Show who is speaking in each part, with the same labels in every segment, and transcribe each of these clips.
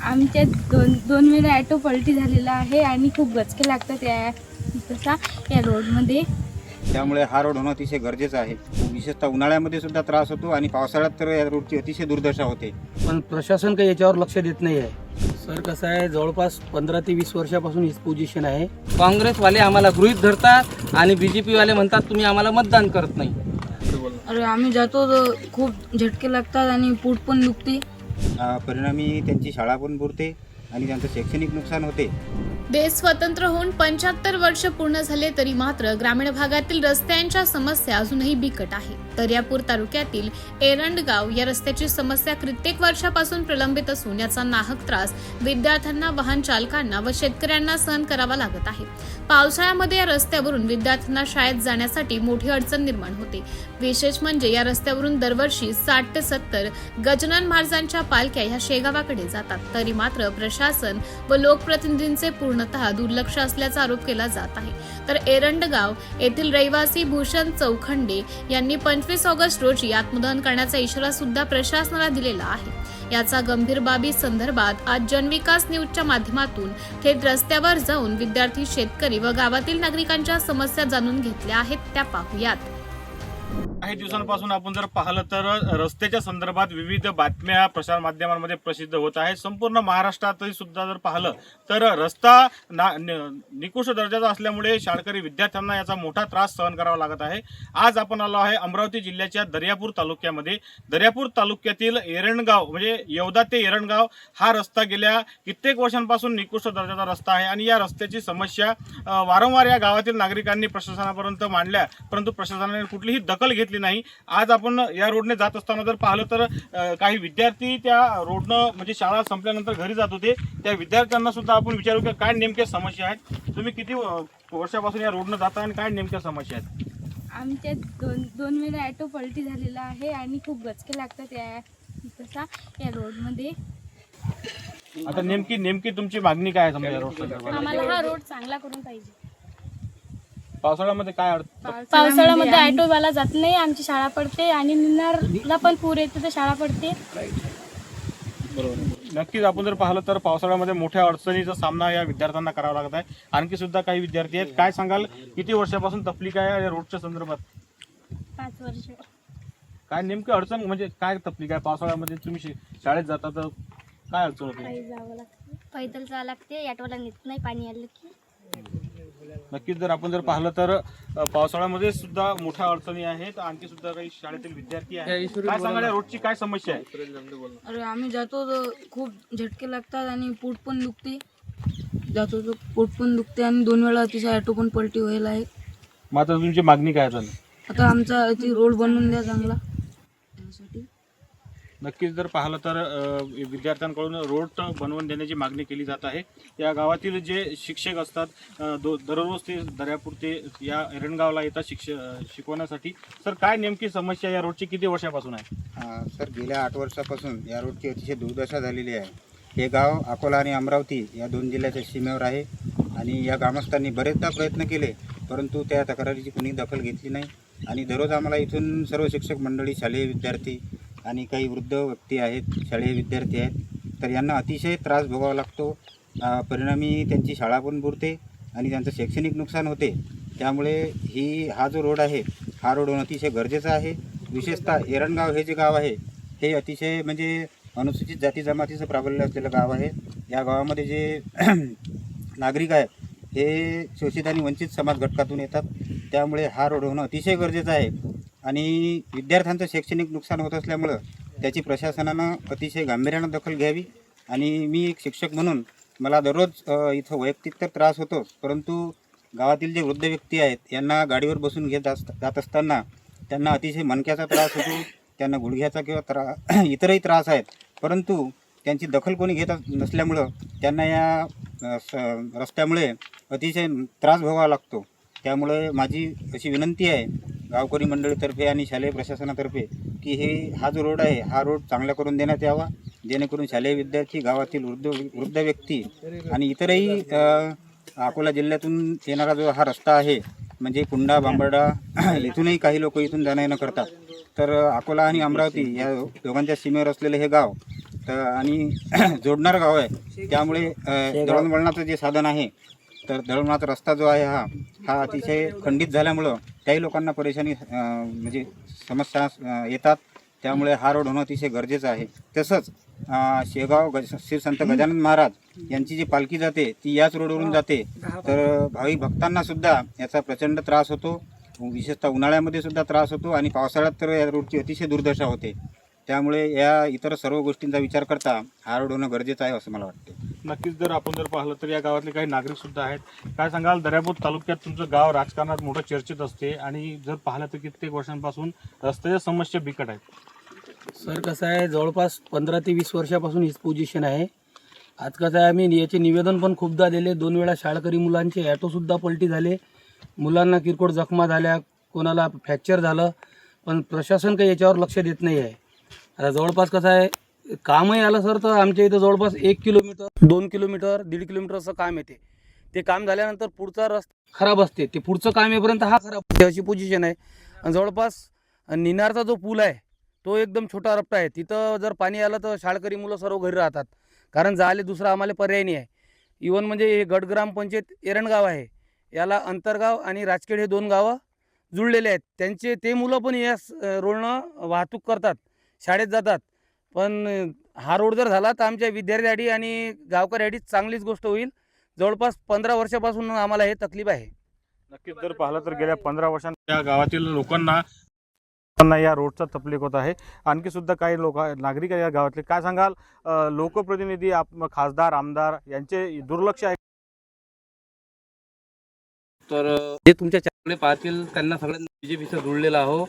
Speaker 1: आमच्या दोन वेळा ॲटो पलटी झालेला आहे आणि खूप गचके लागतात या रोडमध्ये.
Speaker 2: त्यामुळे हा रोड होणं अतिशय गरजेचं आहे. विशेषतः उन्हाळ्यामध्ये सुद्धा त्रास होतो आणि पावसाळ्यात तर या रोडची अतिशय दुर्दशा होते.
Speaker 3: पण प्रशासन काही याच्यावर लक्ष देत नाही आहे. सर कसं आहे, जवळपास 15 ते 20 वर्षापासून हीच पोझिशन आहे. काँग्रेसवाले आम्हाला गृहीत धरतात आणि BJP वाले म्हणतात तुम्ही आम्हाला मतदान करत नाही.
Speaker 1: अरे आम्ही जातो तर खूप झटके लागतात आणि पोट पण दुखते.
Speaker 2: परिणामी त्यांची शाळा पण बुडते आणि त्यांचं शैक्षणिक नुकसान होते.
Speaker 4: देश स्वतंत्र होऊन 75 वर्ष पूर्ण झाले तरी मात्र ग्रामीण भागातील रस्त्यांच्या समस्या अजूनही बिकट आहे. दर्यापूर तालुक्यातील एरंडगाव या रस्त्याची समस्या कित्येक वर्षापासून प्रलंबित असून याचा नाहक त्रास विद्यार्थ्यांना, वाहन चालकांना व शेतकऱ्यांना सहन करावा लागत आहे. पावसाळ्यामध्ये या रस्त्यावरून विद्यार्थ्यांना शाळेत जाण्यासाठी मोठी अडचण निर्माण होते. विशेष म्हणजे या रस्त्यावरून दरवर्षी 60 ते 70 गजानन महाराजांच्या पालख्या ह्या शेगावाकडे जातात. तरी मात्र प्रशासन व लोकप्रतिनिधींचे पूर्णतः दुर्लक्ष असल्याचा आरोप केला जात आहे. तर एरंडगाव येथील रहिवासी भूषण चौखंडे यांनी 25 ऑगस्ट रोजी आत्मदहन करण्याचा इशारा सुद्धा प्रशासनाला दिलेला आहे. याचा गंभीर बाबी संदर्भात आज जनविकास न्यूजच्या माध्यमातून थेट रस्त्यावर जाऊन विद्यार्थी, शेतकरी व गावातील नागरिकांच्या समस्या जाणून घेतल्या आहेत, त्या पाहूयात.
Speaker 5: काही दिवसांपासून आपण जर पाहिलं तर रस्त्याच्या संदर्भात विविध बातम्या प्रसार माध्यमांमध्ये प्रसिद्ध होत आहे. संपूर्ण महाराष्ट्रातही सुद्धा जर पाहिलं तर रस्ता निकृष्ट दर्जाचा असल्यामुळे शाळकरी विद्यार्थ्यांना याचा मोठा त्रास सहन करावा लागत आहे. आज आपण आलो आहे अमरावती जिल्ह्याच्या दर्यापूर तालुक्यामध्ये. दर्यापूर तालुक्यातील एरंडगाव म्हणजे येवदा ते एरंडगाव हा रस्ता गेल्या कित्येक वर्षांपासून निकृष्ट दर्जाचा रस्ता आहे आणि या रस्त्याची समस्या वारंवार या गावातील नागरिकांनी प्रशासनापर्यंत मांडल्या, परंतु प्रशासनाने कुठलीही दखल घेतली नाही. आज आपण या रोडने जात असताना जर पाहिलं तर काही विद्यार्थी त्या रोडनं म्हणजे शाळा संपल्यानंतर घरी जात होते. त्या विद्यार्थ्यांना सुद्धा आपण विचारू की काय नेमक्या समस्या आहेत. तुम्ही किती वर्षापासून या रोडनं जाता आणि काय नेमक्या समस्या आहेत?
Speaker 1: आमच्या दोन वेळा ॲटो पलटी झालेला आहे आणि खूप गचके लागतात या रोडमध्ये.
Speaker 5: आता नेमकी तुमची मागणी काय आहे समजा या रोड संदर्भात?
Speaker 6: आम्हाला हा रोड चांगला करून पाहिजे.
Speaker 5: पावसाळ्यामध्ये काय अडचण?
Speaker 6: पावसाळ्यामध्ये ऑटोवाला जात नाही, आमची शाळा पडते आणि निनारला पण पूर येते तर शाळा पडते.
Speaker 5: बरोबर. नक्कीच आपण जर पाहिलं तर पावसाळ्यामध्ये मोठ्या अडचणीचा सामना या विद्यार्थ्यांना करावा लागत आहे. आणखी सुद्धा काही विद्यार्थी आहेत. काय सांगाल, किती वर्षापासून तकलीफ आहे या रोडच्या संदर्भात?
Speaker 6: 5 वर्ष.
Speaker 5: काय नेमकी अडचण म्हणजे काय तकलीफ आहे? पावसाळ्यामध्ये तुम्ही शाळेत जाता तर काय अडचण होते?
Speaker 6: काही जावं लागतं, पैदल जावं लागते, ऑटोला नेत नाही पाणी आलं की.
Speaker 5: नक्कीच जर आपण जर पाहिलं तर पावसाळ्यामध्ये सुद्धा मोठ्या अडचणी आहेत. आणखी सुद्धा काही शाळेतील विद्यार्थी आहेत. काय सांगाल, या रोडची काय समस्या आहे?
Speaker 1: अरे आम्ही जातो तर खूप झटके लागतात आणि पोट पण दुखते. जातो तर पोट पण दुखते आणि 2 वेळा अतिशय ॲटो पण पलटी व्हायला आहे.
Speaker 5: मात्र तुमची मागणी काय झाली?
Speaker 1: आता आमचा इथे रोड बनवून द्या चांगला. त्यासाठी
Speaker 5: नक्कीच जर पाहिलं तर विद्यार्थ्यांकडून रोड बनवून देण्याची मागणी केली जात आहे. या गावातील जे शिक्षक असतात दररोज ते दर्यापूर ते या एरंडगावला येतात शिकवण्यासाठी. सर काय नेमकी समस्या या रोडची किती वर्षापासून आहे?
Speaker 2: सर गेल्या 8 वर्षापासून या रोडची अतिशय दुर्दशा झालेली आहे. हे गाव अकोला आणि अमरावती या 2 जिल्ह्याच्या सीमेवर आहे आणि या ग्रामस्थांनी बरेचदा प्रयत्न केले, परंतु त्या तक्रारीची कुणी दखल घेतली नाही. आणि दररोज आम्हाला इथून सर्व शिक्षक मंडळी, शालेय विद्यार्थी आणि काही वृद्ध व्यक्ती आहेत, शालेय विद्यार्थी आहेत, तर यांना अतिशय त्रास भोगावा लागतो. परिणामी त्यांची शाळा पण बुडते आणि त्यांचं शैक्षणिक नुकसान होते. त्यामुळे हा जो रोड आहे हा रोड होणं अतिशय गरजेचं आहे. विशेषतः एरंडगाव हे जे गाव आहे हे अतिशय म्हणजे अनुसूचित जाती जमातीचं प्राबल्य असलेलं गाव आहे. या गावामध्ये जे नागरिक आहेत हे शोषित आणि वंचित समाज घटकातून येतात. त्यामुळे हा रोड होणं अतिशय गरजेचं आहे आणि विद्यार्थ्यांचं शैक्षणिक नुकसान होत असल्यामुळं त्याची प्रशासनानं अतिशय गांभीर्यानं दखल घ्यावी. आणि मी एक शिक्षक म्हणून मला दररोज इथं वैयक्तिक तर त्रास होतोच, परंतु गावातील जे वृद्ध व्यक्ती आहेत यांना गाडीवर बसून जात असताना त्यांना अतिशय मणक्याचा त्रास होतो, त्यांना गुडघ्याचा किंवा इतरही त्रास आहेत, परंतु त्यांची दखल कोणी घेत नसल्यामुळं त्यांना या रस्त्यामुळे अतिशय त्रास भोगावा लागतो. त्यामुळे माझी अशी विनंती आहे गावकरी मंडळीतर्फे आणि शालेय प्रशासनातर्फे की हा जो रोड आहे हा रोड चांगला करून देण्यात यावा, जेणेकरून शालेय विद्यार्थी, गावातील वृद्ध व्यक्ती आणि इतरही अकोला जिल्ह्यातून येणारा जो हा रस्ता आहे म्हणजे कुंडा, बांबर्डा इथूनही काही लोक इथून जाणं येणं करतात. तर अकोला आणि अमरावती या दोघांच्या सीमेवर असलेलं हे गाव तर आणि जोडणारं गाव आहे, त्यामुळे दळणवळणाचं जे साधन आहे, तर दळणवळणाचा रस्ता जो आहे हा अतिशय खंडित झाल्यामुळं त्याही लोकांना परेशानी म्हणजे समस्या येतात. त्यामुळे हा रोड होणं अतिशय गरजेचं आहे. तसंच शेगाव श्री संत गजानन महाराज यांची जी पालखी जाते ती याच रोडवरून जाते, तर भाविक भक्तांना सुद्धा याचा प्रचंड त्रास होतो. विशेषतः उन्हाळ्यामध्ये सुद्धा त्रास होतो आणि पावसाळ्यात तर या रोडची अतिशय दुर्दशा होते. त्यामुळे या इतर सर्व गोष्टींचा विचार करता हा रोड होणं गरजेचं आहे असं मला वाटते.
Speaker 5: नक्कीच जर आपण जर पाहिलं तर या गावातले काही नागरिक सुद्धा आहेत. काय सांगाल, दर्यापूर तालुक्यात तुमचं गाव राजकारणात मोठं चर्चेत असते आणि जर पाहिलं तर कित्येक वर्षांपासून रस्त्याच्या समस्या बिकट आहेत.
Speaker 3: सर कसं आहे, जवळपास 15 ते 20 वर्षापासून हीच पोझिशन आहे. आज कसं आहे, आम्ही याचे निवेदन पण खूपदा दिले. 2 वेळा शाळकरी मुलांचे ॲटोसुद्धा पलटी झाले, मुलांना किरकोळ जखमा झाल्या, कोणाला फ्रॅक्चर झालं, पण प्रशासन काही याच्यावर लक्ष देत नाही आहे. आता जवळपास कसं आहे, कामही आलं सर तर आमच्या इथं जवळपास 1 किलोमीटर 2 किलोमीटर 1.5 किलोमीटर असं काम येते. ते काम झाल्यानंतर पुढचा रस्ता खराब असते, ते पुढचं काम येईपर्यंत हा खराब होते, अशी पोझिशन आहे. आणि जवळपास निनारचा जो पूल आहे तो एकदम छोटा रपटा आहे. तिथं जर पाणी आलं तर शाळकरी मुलं सर्व घरी राहतात, कारण जायला दुसरा आम्हाला पर्याय नाही आहे. इवन म्हणजे हे गट ग्रामपंचायत एरंडगाव आहे, याला अंतरगाव आणि राजखेड हे 2 गावं जुळलेले आहेत. त्यांचे ते मुलं पण या रोडनं वाहतूक करतात, शाळेत जातात. पण हा रोड जर झाला तर आमच्या विद्यार्थ्यांसाठी आणि गावकऱ्यांसाठी चांगलीच गोष्ट होईल. जवळपास 15 वर्षापासून आम्हाला हे तकलीफ आहे.
Speaker 5: नक्कीच जर पाहिलं तर गेल्या 15 वर्षांत या गावातील लोकांना या रोडचा तकलीफ होत आहे. आणखी सुद्धा काही नागरिक आहे या गावातले. काय सांगाल, लोकप्रतिनिधी खासदार आमदार यांचे दुर्लक्ष आहे?
Speaker 3: तर जे तुमच्या चॅनलकडे पाहतील त्यांना सगळ्यांना BJPचं जुळलेलं आहो.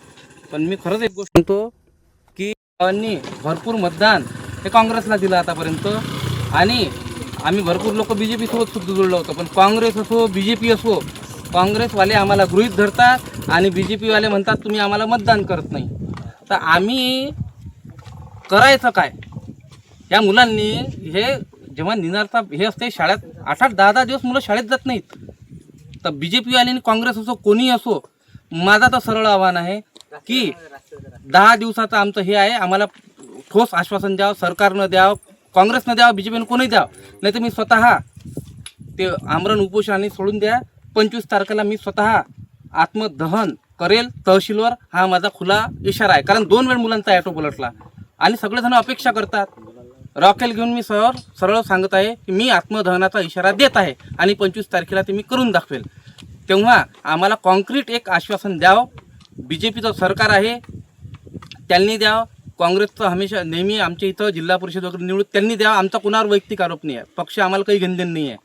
Speaker 3: पण मी खरंच एक गोष्ट म्हणतो की गावांनी भरपूर मतदान हे काँग्रेसला दिलं आतापर्यंत, आणि आम्ही भरपूर लोक BJP सोबत सुद्धा जुळलो होतो. पण काँग्रेस असो BJP असो, काँग्रेसवाले आम्हाला गृहीत धरतात आणि BJP वाले म्हणतात तुम्ही आम्हाला मतदान करत नाही. तर आम्ही करायचं काय? या मुलांनी हे जेव्हा निनारचा हे असते शाळेत 8-8 10-10 दिवस मुलं शाळेत जात नाहीत. तर BJP वाल्यांनी काँग्रेस असो कोणीही असो, माझा तर सरळ आव्हान आहे की 10 दिवसाचं आमचं हे आहे, आम्हाला ठोस आश्वासन द्यावं, सरकारनं द्यावं, काँग्रेसनं द्यावं, BJPनं कोणीही द्यावं. नाही तर मी स्वतः ते आमरण उपोषण सोडून द्या. 25 तारखेला मी स्वतः आत्मदहन करेल तहसीलवर, हा माझा खुला इशारा आहे. कारण 2 वेळ मुलांचा ॲटो पलटला आणि सगळेजण अपेक्षा करतात. रॉकेल घेऊन मी सरळ सांगत आहे की मी आत्मदहनाचा इशारा देत आहे आणि 25 तारखेला ते मी करून दाखवेल. तेव्हा आम्हाला कॉन्क्रीट एक आश्वासन द्यावं. BJPचं सरकार आहे त्यांनी द्यावं, काँग्रेसचं हमेशा नेहमी आमच्या इथं जिल्हा परिषद वगैरे निवडून त्यांनी द्यावं. आमचा कुणावर वैयक्तिक आरोप नाही आहे, पक्ष आम्हाला काही घेणदेण नाही आहे.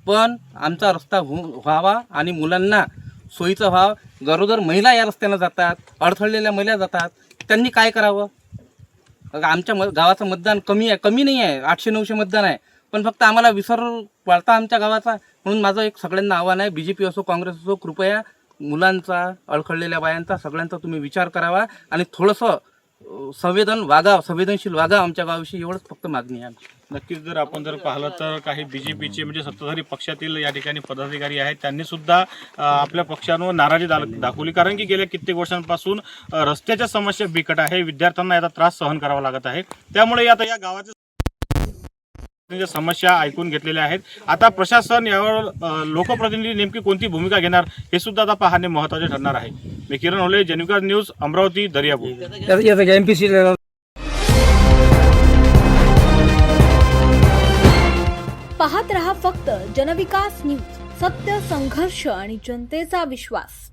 Speaker 3: पण आमचा रस्ता व्हावा आणि मुलांना सोयीचा व्हावा. गरोदर महिला या रस्त्यानं जातात, अडथळलेल्या महिला जातात, त्यांनी काय करावं? आमच्या गावाचं मतदान कमी नाही आहे, 800-900 मतदान आहे, पण फक्त आम्हाला विसर वाढता आमच्या गावाचा. म्हणून माझं एक सगळ्यांना आव्हान आहे, BJP असो काँग्रेस असो, कृपया मुलांचा, अडखळलेल्या बायांचा सगळ्यांचा तुम्ही विचार करावा आणि थोडंसं संवेदनशील वागा आमच्या गावाविषयी, एवढंच फक्त मागणी आहे.
Speaker 5: नक्कीच जर आपण जर पाहिलं तर काही BJPचे म्हणजे सत्ताधारी पक्षातील या ठिकाणी पदाधिकारी आहेत, त्यांनी सुद्धा आपल्या पक्षांवर नाराजी दाखवली. कारण की गेल्या कित्येक वर्षांपासून रस्त्याच्या समस्या बिकट आहे, विद्यार्थ्यांना याचा त्रास सहन करावा लागत आहे. त्यामुळे आता या गावाच्या समस्या ऐकून घेतलेल्या आहेत. आता प्रशासन यावर लोकप्रतिनिधी नेमकी कोणती भूमिका घेणार हे सुद्धा आता पाहणे महत्त्वाचे ठरणार आहे. मी किरण होले, जनविकास न्यूज, अमरावती, दर्यापूर.
Speaker 3: MPC
Speaker 7: पाहत रहा फक्त जनविकास न्यूज, सत्य, संघर्ष आणि जनतेचा विश्वास.